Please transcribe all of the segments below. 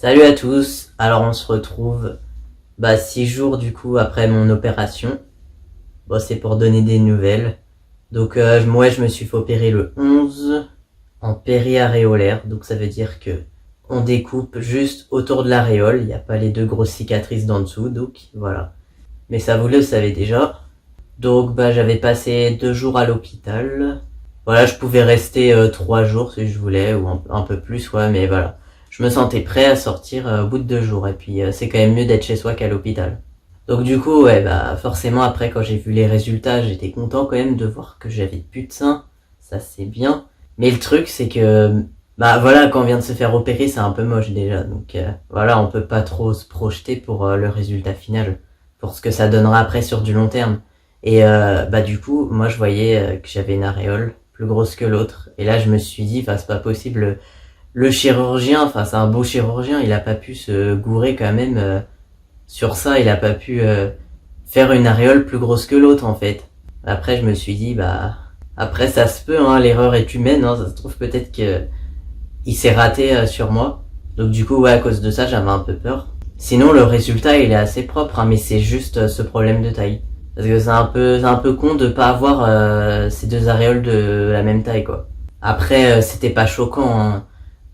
Salut à tous, alors on se retrouve 6 jours du coup après mon opération. Bon, c'est pour donner des nouvelles. Donc moi je me suis fait opérer le 11 en péri-aréolaire, donc ça veut dire que on découpe juste autour de l'aréole, il n'y a pas les deux grosses cicatrices d'en dessous, donc voilà. Mais ça vous le savez déjà. Donc j'avais passé 2 jours à l'hôpital. Voilà, je pouvais rester 3 jours si je voulais, ou un peu plus, ouais, mais voilà. Je me sentais prêt à sortir au bout de 2 jours, et puis c'est quand même mieux d'être chez soi qu'à l'hôpital. Donc du coup, ouais, forcément après quand j'ai vu les résultats, j'étais content quand même de voir que j'avais plus de sein, ça c'est bien. Mais le truc c'est que, voilà, quand on vient de se faire opérer, c'est un peu moche déjà, donc voilà, on peut pas trop se projeter pour le résultat final, pour ce que ça donnera après sur du long terme. Et du coup, moi je voyais que j'avais une aréole plus grosse que l'autre, et là je me suis dit, c'est pas possible, le chirurgien, c'est un beau chirurgien, il a pas pu se gourer quand même sur ça, il a pas pu faire une aréole plus grosse que l'autre en fait. Après je me suis dit, après ça se peut, hein, l'erreur est humaine, hein, ça se trouve peut-être que il s'est raté sur moi. Donc du coup, ouais, à cause de ça, j'avais un peu peur. Sinon, le résultat, il est assez propre, hein, mais c'est juste ce problème de taille. Parce que c'est un peu con de pas avoir ces deux aréoles de la même taille, quoi. Après, c'était pas choquant, hein.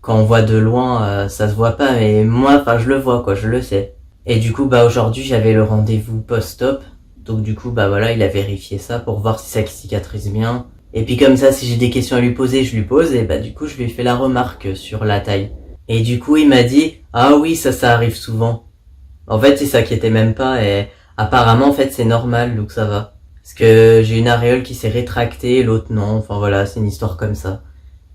Quand on voit de loin, ça se voit pas, mais moi, je le vois, quoi, je le sais. Et du coup, aujourd'hui, j'avais le rendez-vous post-op. Donc du coup, voilà, il a vérifié ça pour voir si ça cicatrise bien. Et puis comme ça, si j'ai des questions à lui poser, je lui pose, et du coup, je lui ai fait la remarque sur la taille. Et du coup, il m'a dit, ah oui, ça arrive souvent. En fait, il s'inquiétait même pas, et apparemment, en fait, c'est normal, donc ça va. Parce que j'ai une aréole qui s'est rétractée, l'autre non, enfin voilà, c'est une histoire comme ça.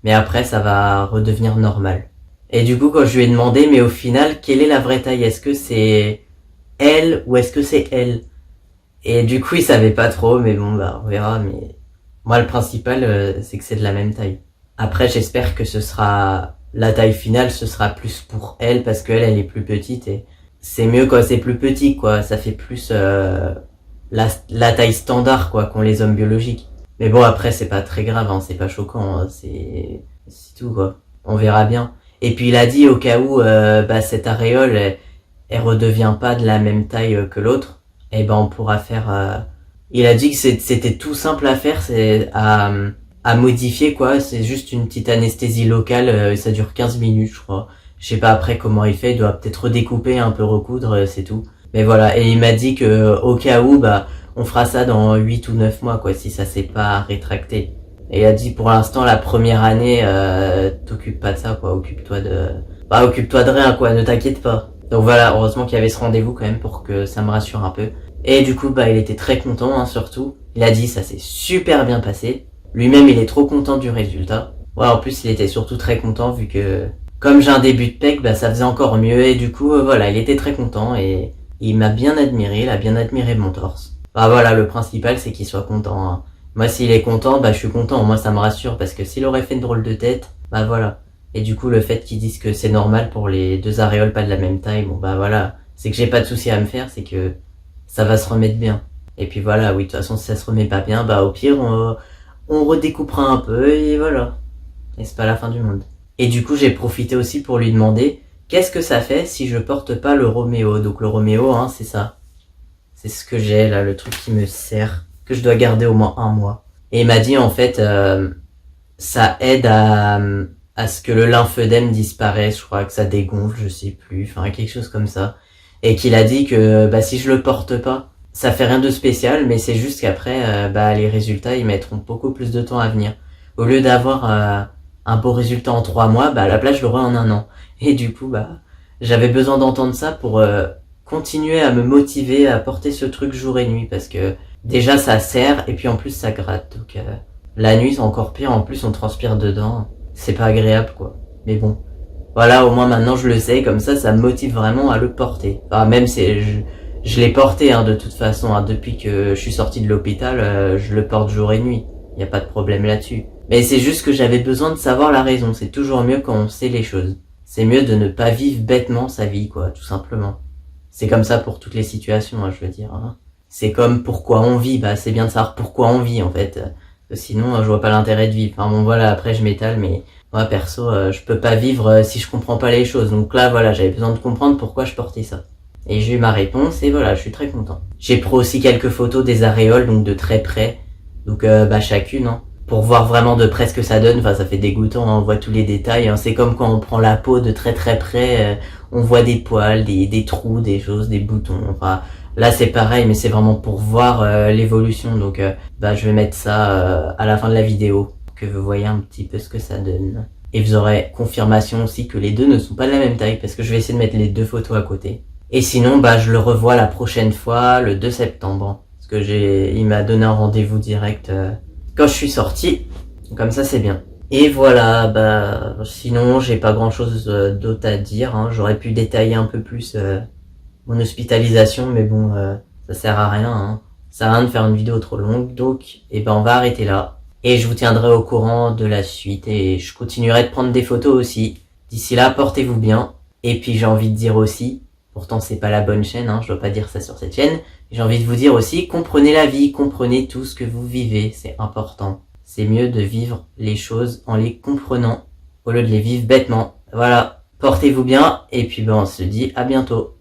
Mais après, ça va redevenir normal. Et du coup, quand je lui ai demandé, mais au final, quelle est la vraie taille? Est-ce que c'est elle ou est-ce que c'est elle? Et du coup, il savait pas trop, mais bon, on verra, mais moi, le principal, c'est que c'est de la même taille. Après, j'espère que ce sera la taille finale, ce sera plus pour elle parce qu'elle, elle est plus petite et c'est mieux quand c'est plus petit, quoi. Ça fait plus la taille standard, quoi, qu'ont les hommes biologiques. Mais bon, après, c'est pas très grave, hein, c'est pas choquant, hein, c'est tout, quoi. On verra bien. Et puis, il a dit au cas où cette aréole, elle redevient pas de la même taille que l'autre, et on pourra faire. Il a dit que c'était tout simple à faire, c'est à modifier quoi. C'est juste une petite anesthésie locale, ça dure 15 minutes, je crois. Je sais pas après comment il fait, il doit peut-être redécouper, un peu recoudre, c'est tout. Mais voilà, et il m'a dit que au cas où, on fera ça dans 8 ou 9 mois, quoi, si ça s'est pas rétracté. Et il a dit pour l'instant, la première année, t'occupes pas de ça, quoi, occupe-toi de rien, quoi, ne t'inquiète pas. Donc voilà, heureusement qu'il y avait ce rendez-vous quand même pour que ça me rassure un peu. Et du coup, il était très content, hein, surtout. Il a dit ça s'est super bien passé. Lui-même, il est trop content du résultat. Ouais, en plus, il était surtout très content vu que, comme j'ai un début de pec, ça faisait encore mieux. Et du coup, voilà, il était très content et il m'a bien admiré, il a bien admiré mon torse. Voilà, le principal, c'est qu'il soit content, hein. Moi, s'il est content, je suis content. Moi, ça me rassure parce que s'il aurait fait une drôle de tête, voilà. Et du coup, le fait qu'ils disent que c'est normal pour les deux aréoles pas de la même taille, voilà. C'est que j'ai pas de souci à me faire, c'est que ça va se remettre bien. Et puis voilà, oui, de toute façon, si ça se remet pas bien, au pire, on redécoupera un peu et voilà. Et c'est pas la fin du monde. Et du coup, j'ai profité aussi pour lui demander qu'est-ce que ça fait si je porte pas le Roméo. Donc le Roméo, hein, c'est ça. C'est ce que j'ai là, le truc qui me sert, que je dois garder au moins 1 mois. Et il m'a dit en fait, ça aide à ce que le lymphœdème disparaisse, je crois que ça dégonfle, je sais plus, quelque chose comme ça. Et qu'il a dit que si je le porte pas, ça fait rien de spécial, mais c'est juste qu'après, les résultats, ils mettront beaucoup plus de temps à venir. Au lieu d'avoir un beau résultat en 3 mois, à la place, je l'aurai en 1 an. Et du coup, j'avais besoin d'entendre ça pour continuer à me motiver à porter ce truc jour et nuit, parce que déjà, ça serre, et puis en plus, ça gratte. Donc la nuit, c'est encore pire, en plus, on transpire dedans. C'est pas agréable, quoi. Mais bon. Voilà, au moins maintenant je le sais, comme ça me motive vraiment à le porter. Même si je l'ai porté, hein, de toute façon, hein, depuis que je suis sorti de l'hôpital, je le porte jour et nuit. Y a pas de problème là-dessus. Mais c'est juste que j'avais besoin de savoir la raison. C'est toujours mieux quand on sait les choses. C'est mieux de ne pas vivre bêtement sa vie, quoi, tout simplement. C'est comme ça pour toutes les situations, hein, je veux dire, hein. C'est comme pourquoi on vit, c'est bien de savoir pourquoi on vit, en fait. Sinon, je vois pas l'intérêt de vivre. Voilà, après je m'étale, mais Moi perso, je peux pas vivre si je comprends pas les choses. Donc là voilà, j'avais besoin de comprendre pourquoi je portais ça. Et j'ai eu ma réponse et voilà, je suis très content. J'ai pris aussi quelques photos des aréoles, donc de très près. Donc chacune, hein, pour voir vraiment de près ce que ça donne. Enfin, ça fait dégoûtant, hein, on voit tous les détails. Hein. C'est comme quand on prend la peau de très très près, on voit des poils, des trous, des choses, des boutons. Enfin, là c'est pareil, mais c'est vraiment pour voir l'évolution. Donc je vais mettre ça à la fin de la vidéo, que vous voyez un petit peu ce que ça donne. Et vous aurez confirmation aussi que les deux ne sont pas de la même taille, parce que je vais essayer de mettre les deux photos à côté. Et sinon, je le revois la prochaine fois, le 2 septembre. Parce que il m'a donné un rendez-vous direct quand je suis sorti. Comme ça, c'est bien. Et voilà, sinon, j'ai pas grand chose d'autre à dire. Hein. J'aurais pu détailler un peu plus mon hospitalisation, mais bon, ça sert à rien. Hein. Ça sert à rien de faire une vidéo trop longue. Donc, on va arrêter là. Et je vous tiendrai au courant de la suite. Et je continuerai de prendre des photos aussi. D'ici là, portez-vous bien. Et puis, j'ai envie de dire aussi, pourtant c'est pas la bonne chaîne, hein, je dois pas dire ça sur cette chaîne. J'ai envie de vous dire aussi, comprenez la vie, comprenez tout ce que vous vivez, c'est important. C'est mieux de vivre les choses en les comprenant, au lieu de les vivre bêtement. Voilà, portez-vous bien, et puis on se dit à bientôt.